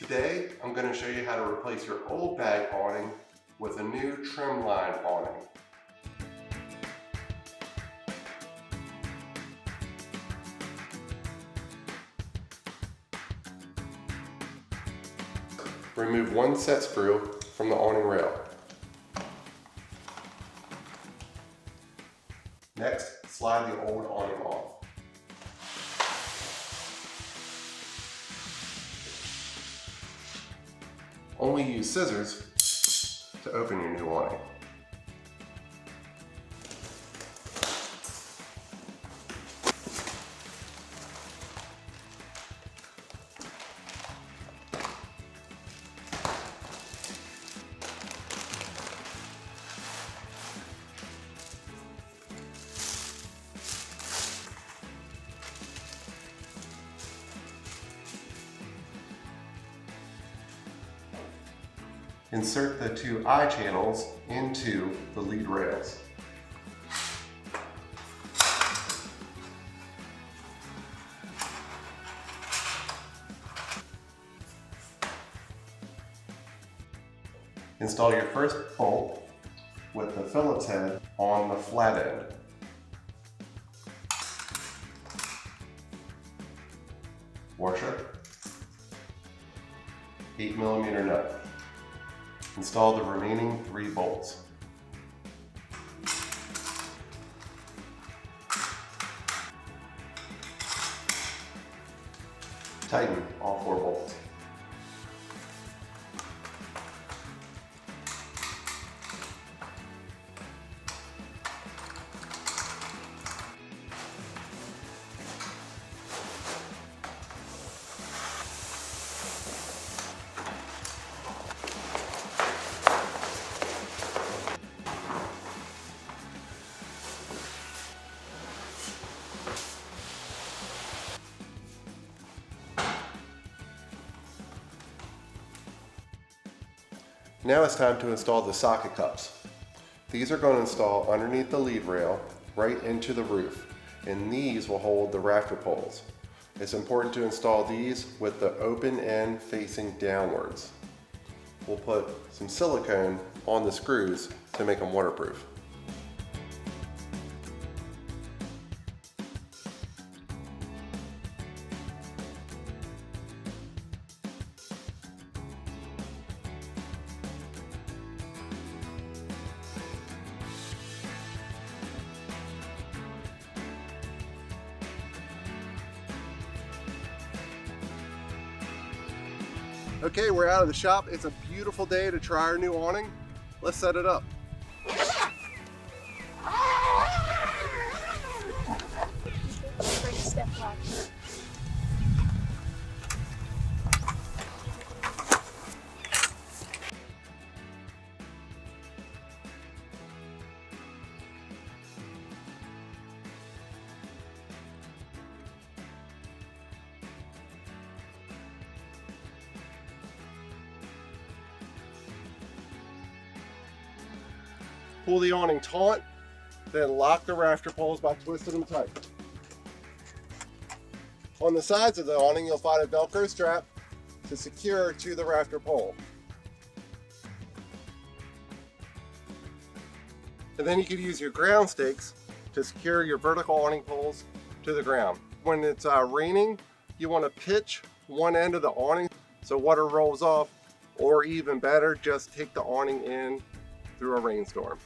Today, I'm going to show you how to replace your old bag awning with a new trim line awning. Remove one set screw from the awning rail. Next, slide the old awning off. Only use scissors to open your new awning. Insert the two eye channels into the lead rails. Install your first bolt with the Phillips head on the flat end. Washer, 8mm nut. Install the remaining 3 bolts. Tighten all 4 bolts. Now it's time to install the socket cups. These are going to install underneath the lead rail, right into the roof, and these will hold the rafter poles. It's important to install these with the open end facing downwards. We'll put some silicone on the screws to make them waterproof. Okay, we're out of the shop. It's a beautiful day to try our new awning. Let's set it up. Pull the awning taut, then lock the rafter poles by twisting them tight. On the sides of the awning, you'll find a Velcro strap to secure to the rafter pole. And then you can use your ground stakes to secure your vertical awning poles to the ground. When it's raining, you want to pitch one end of the awning so water rolls off, or even better, just take the awning in through a rainstorm.